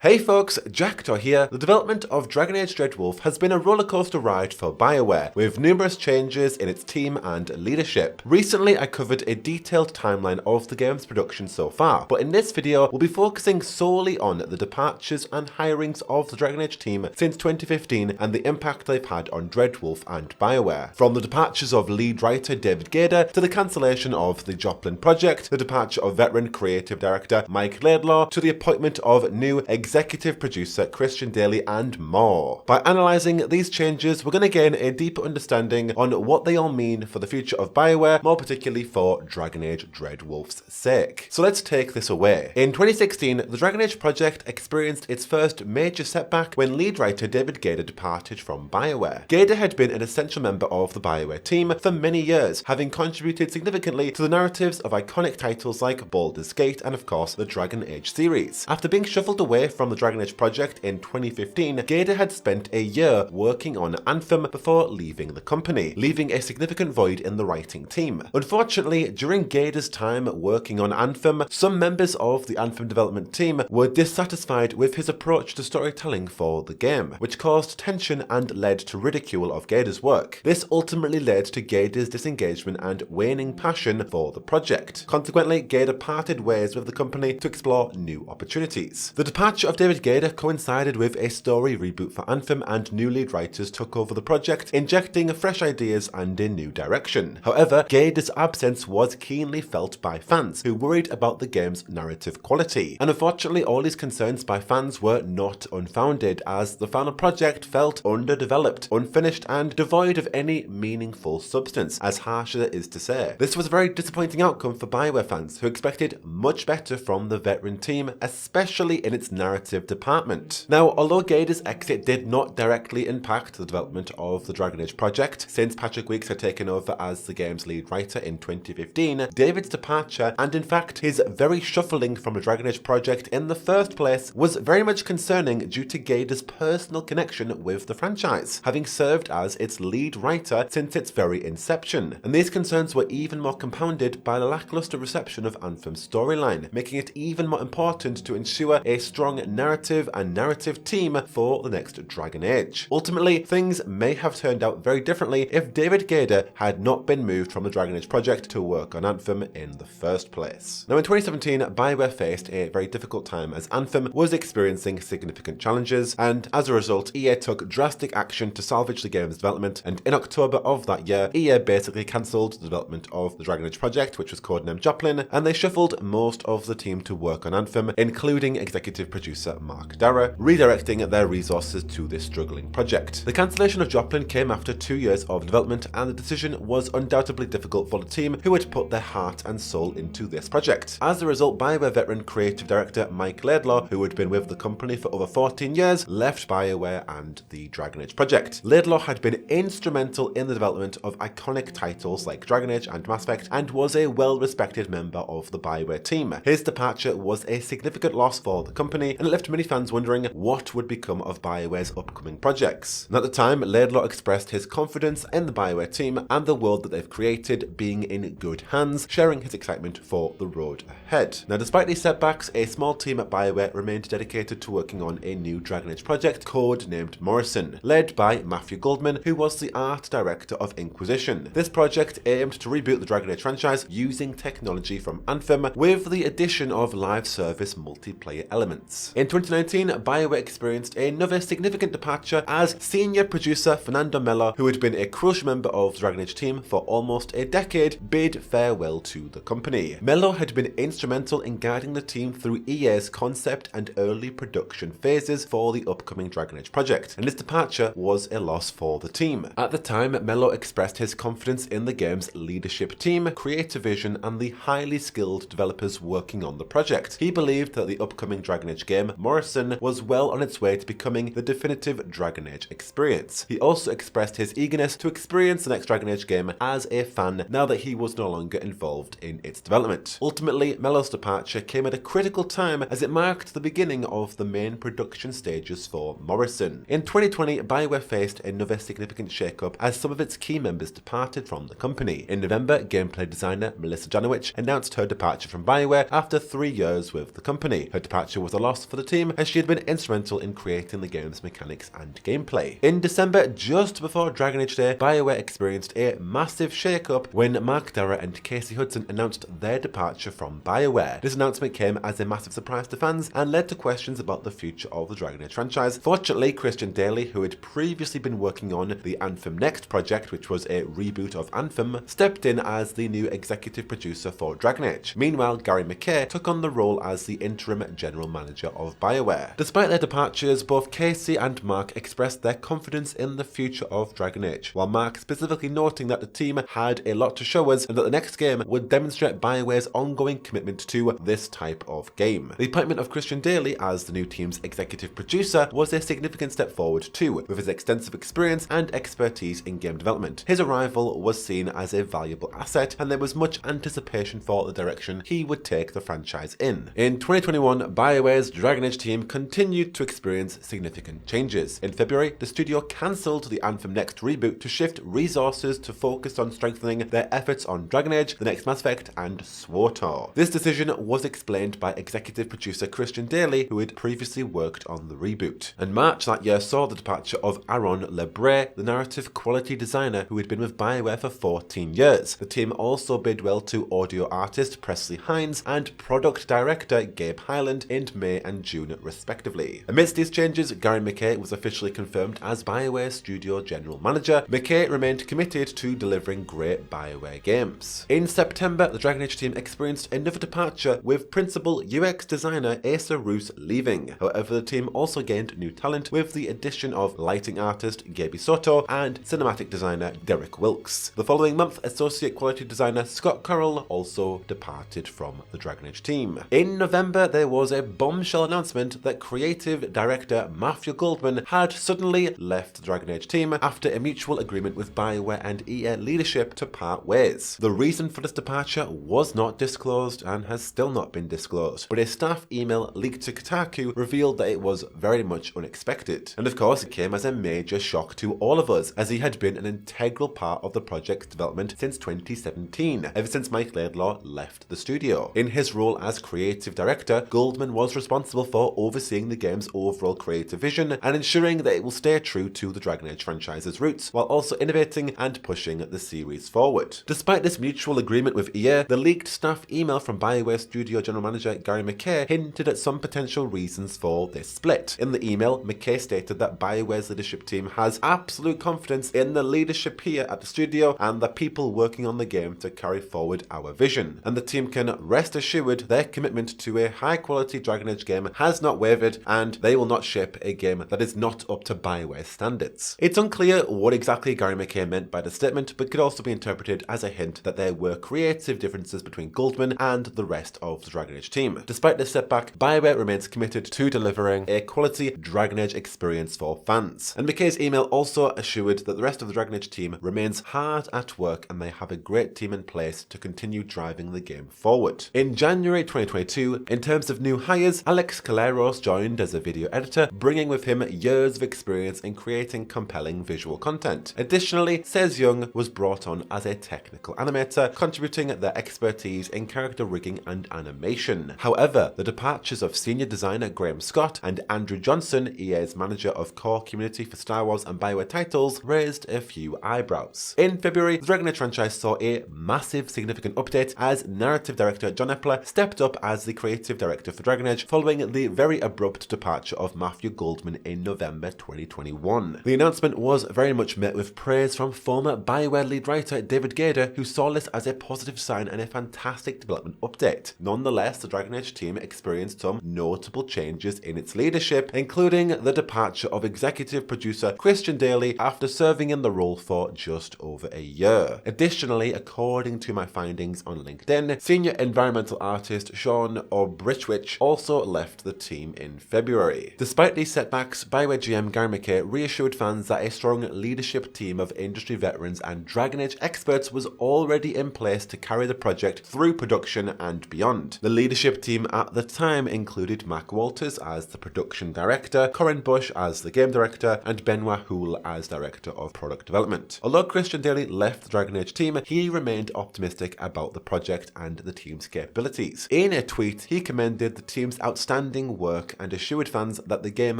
Hey folks, Jackdaw here. The development of Dragon Age Dreadwolf has been a rollercoaster ride for BioWare, with numerous changes in its team and leadership. Recently I covered a detailed timeline of the game's production so far, but in this video we'll be focusing solely on the departures and hirings of the Dragon Age team since 2015 and the impact they've had on Dreadwolf and BioWare. From the departures of Lead Writer David Gaider to the cancellation of the Joplin project, the departure of veteran Creative Director Mike Laidlaw to the appointment of new Executive Producer Christian Dailey and more. By analysing these changes, we're going to gain a deeper understanding on what they all mean for the future of BioWare, more particularly for Dragon Age Dreadwolf's sake. So let's take this away. In 2016, the Dragon Age project experienced its first major setback when lead writer David Gaider departed from BioWare. Gaider had been an essential member of the BioWare team for many years, having contributed significantly to the narratives of iconic titles like Baldur's Gate and of course the Dragon Age series. After being shuffled away from the Dragon Age project in 2015, Gaider had spent a year working on Anthem before leaving the company, leaving a significant void in the writing team. Unfortunately, during Gaider's time working on Anthem, some members of the Anthem development team were dissatisfied with his approach to storytelling for the game, which caused tension and led to ridicule of Gaider's work. This ultimately led to Gaider's disengagement and waning passion for the project. Consequently, Gaider parted ways with the company to explore new opportunities. The departure of David Gaider coincided with a story reboot for Anthem, and new lead writers took over the project, injecting fresh ideas and a new direction. However, Gaider's absence was keenly felt by fans, who worried about the game's narrative quality. And unfortunately, all these concerns by fans were not unfounded, as the final project felt underdeveloped, unfinished, and devoid of any meaningful substance, as harsh as it is to say. This was a very disappointing outcome for BioWare fans, who expected much better from the veteran team, especially in its narrative department. Now, although Gaider's exit did not directly impact the development of the Dragon Age project, since Patrick Weeks had taken over as the game's lead writer in 2015, David's departure, and in fact his very shuffling from the Dragon Age project in the first place, was very much concerning due to Gaider's personal connection with the franchise, having served as its lead writer since its very inception. And these concerns were even more compounded by the lackluster reception of Anthem's storyline, making it even more important to ensure a strong narrative and narrative team for the next Dragon Age. Ultimately, things may have turned out very differently if David Gaider had not been moved from the Dragon Age project to work on Anthem in the first place. Now, in 2017, BioWare faced a very difficult time as Anthem was experiencing significant challenges, and as a result, EA took drastic action to salvage the game's development, and in October of that year, EA basically cancelled the development of the Dragon Age project, which was codenamed Joplin, and they shuffled most of the team to work on Anthem, including executive producer Mark Darrah, redirecting their resources to this struggling project. The cancellation of Joplin came after 2 years of development, and the decision was undoubtedly difficult for the team who had put their heart and soul into this project. As a result, BioWare veteran creative director Mike Laidlaw, who had been with the company for over 14 years, left BioWare and the Dragon Age project. Laidlaw had been instrumental in the development of iconic titles like Dragon Age and Mass Effect, and was a well-respected member of the BioWare team. His departure was a significant loss for the company, and it left many fans wondering what would become of BioWare's upcoming projects. And at the time, Laidlaw expressed his confidence in the BioWare team and the world that they've created being in good hands, sharing his excitement for the road ahead. Now, despite these setbacks, a small team at BioWare remained dedicated to working on a new Dragon Age project codenamed Morrison, led by Matthew Goldman, who was the art director of Inquisition. This project aimed to reboot the Dragon Age franchise using technology from Anthem, with the addition of live service multiplayer elements. In 2019, BioWare experienced another significant departure as senior producer Fernando Mello, who had been a crucial member of the Dragon Age team for almost a decade, bid farewell to the company. Mello had been instrumental in guiding the team through EA's concept and early production phases for the upcoming Dragon Age project, and his departure was a loss for the team. At the time, Mello expressed his confidence in the game's leadership team, creative vision, and the highly skilled developers working on the project. He believed that the upcoming Dragon Age game, Morrison, was well on its way to becoming the definitive Dragon Age experience. He also expressed his eagerness to experience the next Dragon Age game as a fan now that he was no longer involved in its development. Ultimately, Mello's departure came at a critical time as it marked the beginning of the main production stages for Morrison. In 2020, BioWare faced another significant shakeup as some of its key members departed from the company. In November, gameplay designer Melissa Janowicz announced her departure from BioWare after 3 years with the company. Her departure was a loss for the team, as she had been instrumental in creating the game's mechanics and gameplay. In December, just before Dragon Age Day, BioWare experienced a massive shake-up when Mark Darrah and Casey Hudson announced their departure from BioWare. This announcement came as a massive surprise to fans and led to questions about the future of the Dragon Age franchise. Fortunately, Christian Dailey, who had previously been working on the Anthem Next project, which was a reboot of Anthem, stepped in as the new executive producer for Dragon Age. Meanwhile, Gary McKay took on the role as the interim general manager of BioWare. Despite their departures, both Casey and Mark expressed their confidence in the future of Dragon Age, while Mark specifically noting that the team had a lot to show us and that the next game would demonstrate BioWare's ongoing commitment to this type of game. The appointment of Christian Dailey as the new team's executive producer was a significant step forward too, with his extensive experience and expertise in game development. His arrival was seen as a valuable asset, and there was much anticipation for the direction he would take the franchise in. In 2021, BioWare's Dragon Age team continued to experience significant changes. In February, the studio cancelled the Anthem Next reboot to shift resources to focus on strengthening their efforts on Dragon Age, the next Mass Effect, and SWTOR. This decision was explained by executive producer Christian Dailey, who had previously worked on the reboot. And March that year saw the departure of Aaron LeBray, the narrative quality designer who had been with BioWare for 14 years. The team also bid well to audio artist Presley Hines and product director Gabe Hyland in May and June respectively. Amidst these changes, Gary McKay was officially confirmed as BioWare Studio General Manager. McKay remained committed to delivering great BioWare games. In September, the Dragon Age team experienced another departure, with principal UX designer Asa Roos leaving. However, the team also gained new talent with the addition of lighting artist Gaby Soto and cinematic designer Derek Wilkes. The following month, associate quality designer Scott Correll also departed from the Dragon Age team. In November, there was a bombshell announcement that creative director Matthew Goldman had suddenly left the Dragon Age team after a mutual agreement with BioWare and EA leadership to part ways. The reason for this departure was not disclosed and has still not been disclosed, but a staff email leaked to Kotaku revealed that it was very much unexpected. And of course, it came as a major shock to all of us, as he had been an integral part of the project's development since 2017, ever since Mike Laidlaw left the studio. In his role as creative director, Goldman was responsible for overseeing the game's overall creative vision and ensuring that it will stay true to the Dragon Age franchise's roots, while also innovating and pushing the series forward. Despite this mutual agreement with EA, the leaked staff email from BioWare Studio General Manager Gary McKay hinted at some potential reasons for this split. In the email, McKay stated that BioWare's leadership team has absolute confidence in the leadership here at the studio and the people working on the game to carry forward our vision, and the team can rest assured their commitment to a high-quality Dragon Age game has not wavered, and they will not ship a game that is not up to BioWare standards. It's unclear what exactly Gary McKay meant by the statement, but could also be interpreted as a hint that there were creative differences between Goldman and the rest of the Dragon Age team. Despite this setback, BioWare remains committed to delivering a quality Dragon Age experience for fans. And McKay's email also assured that the rest of the Dragon Age team remains hard at work and they have a great team in place to continue driving the game forward. In January 2022, in terms of new hires, Alex Caleros joined as a video editor, bringing with him years of experience in creating compelling visual content. Additionally, Sez Young was brought on as a technical animator, contributing their expertise in character rigging and animation. However, the departures of senior designer Graham Scott and Andrew Johnson, EA's manager of core community for Star Wars and BioWare titles, raised a few eyebrows. In February, the Dragon Age franchise saw a massive significant update as narrative director John Epler stepped up as the creative director for Dragon Age following the very abrupt departure of Matthew Goldman in November 2021. The announcement was very much met with praise from former BioWare lead writer David Gaider, who saw this as a positive sign and a fantastic development update. Nonetheless, the Dragon Age team experienced some notable changes in its leadership, including the departure of executive producer Christian Dailey after serving in the role for just over a year. Additionally, according to my findings on LinkedIn, senior environmental artist Sean Obrichwich also left the team in February. Despite these setbacks, BioWare GM Gary McKay reassured fans that a strong leadership team of industry veterans and Dragon Age experts was already in place to carry the project through production and beyond. The leadership team at the time included Mac Walters as the production director, Corinne Bush as the game director, and Benoit Houle as director of product development. Although Christian Dailey left the Dragon Age team, he remained optimistic about the project and the team's capabilities. In a tweet, he commended the team's outstanding outstanding work and assured fans that the game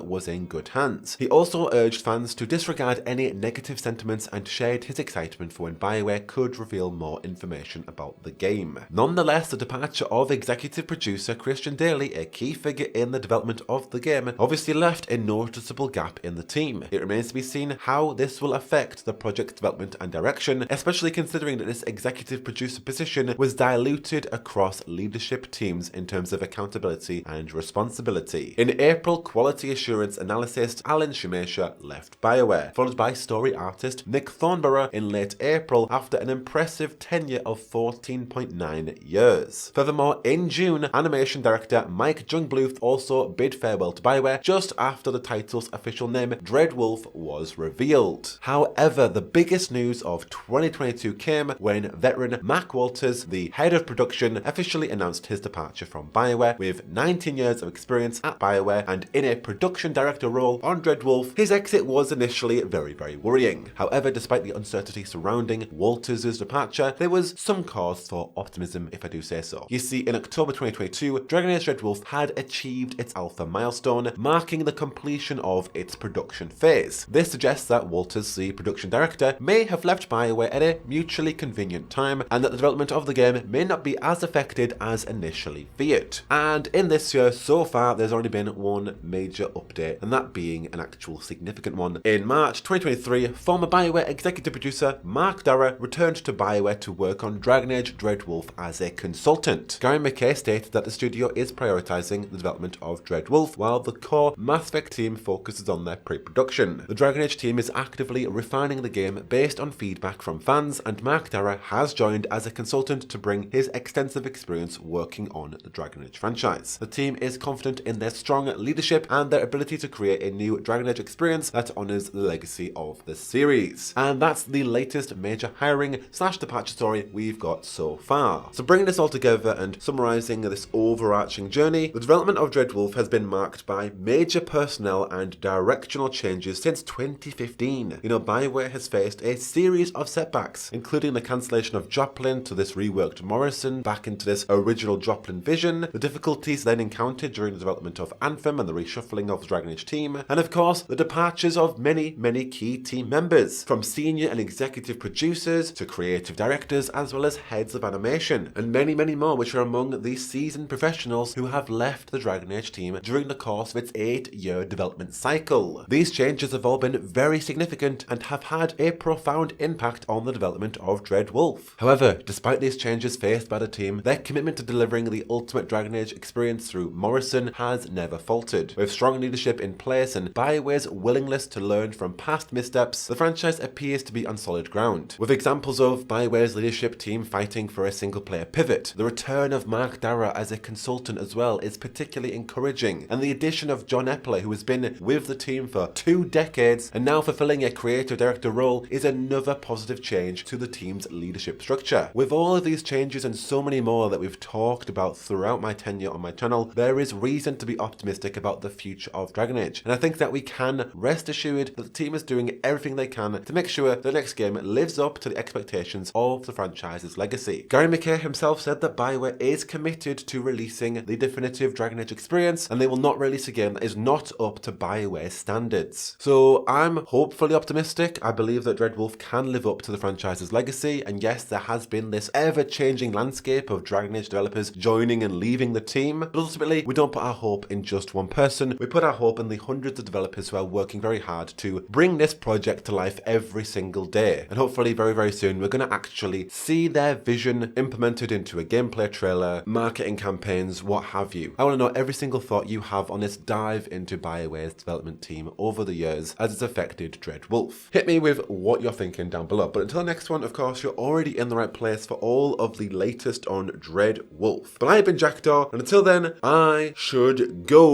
was in good hands. He also urged fans to disregard any negative sentiments and shared his excitement for when BioWare could reveal more information about the game. Nonetheless, the departure of executive producer Christian Dailey, a key figure in the development of the game, obviously left a noticeable gap in the team. It remains to be seen how this will affect the project's development and direction, especially considering that this executive producer position was diluted across leadership teams in terms of accountability and responsibility. In April, quality assurance analyst Alan Shumasha left BioWare, followed by story artist Nick Thornborough in late April after an impressive tenure of 14.9 years. Furthermore, in June, animation director Mike Jungbluth also bid farewell to BioWare just after the title's official name, Dreadwolf, was revealed. However, the biggest news of 2022 came when veteran Mac Walters, the head of production, officially announced his departure from BioWare. With 19 years of experience at BioWare and in a production director role on Dreadwolf, his exit was initially very worrying. However, despite the uncertainty surrounding Walters' departure, there was some cause for optimism, if I do say so. You see, in October 2022, Dragon Age Dreadwolf had achieved its alpha milestone, marking the completion of its production phase. This suggests that Walters, the production director, may have left BioWare at a mutually convenient time, and that the development of the game may not be as affected as initially feared. And in this year, so far, there's already been one major update, and that being an actual significant one. In March 2023, former BioWare executive producer Mark Darrah returned to BioWare to work on Dragon Age Dreadwolf as a consultant. Gary McKay stated that the studio is prioritizing the development of Dreadwolf, while the core Mass Effect team focuses on their pre-production. The Dragon Age team is actively refining the game based on feedback from fans, and Mark Darrah has joined as a consultant to bring his extensive experience working on the Dragon Age franchise. The team is confident in their strong leadership and their ability to create a new Dragon Age experience that honors the legacy of the series. And that's the latest major hiring / departure story we've got so far. So bringing this all together and summarizing this overarching journey, the development of Dreadwolf has been marked by major personnel and directional changes since 2015. BioWare has faced a series of setbacks, including the cancellation of Joplin to this reworked Morrison back into this original Joplin vision, the difficulties then encountered during the development of Anthem and the reshuffling of the Dragon Age team, and of course the departures of many key team members, from senior and executive producers to creative directors as well as heads of animation, and many more, which are among the seasoned professionals who have left the Dragon Age team during the course of its 8-year development cycle. These changes have all been very significant and have had a profound impact on the development of Dreadwolf. However, despite these changes faced by the team, their commitment to delivering the ultimate Dragon Age experience through Morrison has never faltered. With strong leadership in place and BioWare's willingness to learn from past missteps, the franchise appears to be on solid ground. With examples of BioWare's leadership team fighting for a single-player pivot, the return of Mark Darrah as a consultant as well is particularly encouraging, and the addition of John Epler, who has been with the team for 2 decades and now fulfilling a creative director role, is another positive change to the team's leadership structure. With all of these changes and so many more that we've talked about throughout my tenure on my channel, there is reason to be optimistic about the future of Dragon Age, and I think that we can rest assured that the team is doing everything they can to make sure the next game lives up to the expectations of the franchise's legacy. Gary McKay himself said that BioWare is committed to releasing the definitive Dragon Age experience, and they will not release a game that is not up to BioWare's standards. So I'm hopefully optimistic. I believe that Dreadwolf can live up to the franchise's legacy, and yes, there has been this ever-changing landscape of Dragon Age developers joining and leaving the team, but ultimately we don't put our hope in just one person. We put our hope in the hundreds of developers who are working very hard to bring this project to life every single day, and hopefully very soon we're going to actually see their vision implemented into a gameplay trailer, marketing campaigns, what have you. I want to know every single thought you have on this dive into BioWare's development team over the years as it's affected Dreadwolf. Hit me with what you're thinking down below, but until the next one, of course, you're already in the right place for all of the latest on Dreadwolf. But I've been Jackdaw, and until then, I should go.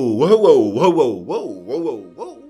Whoa.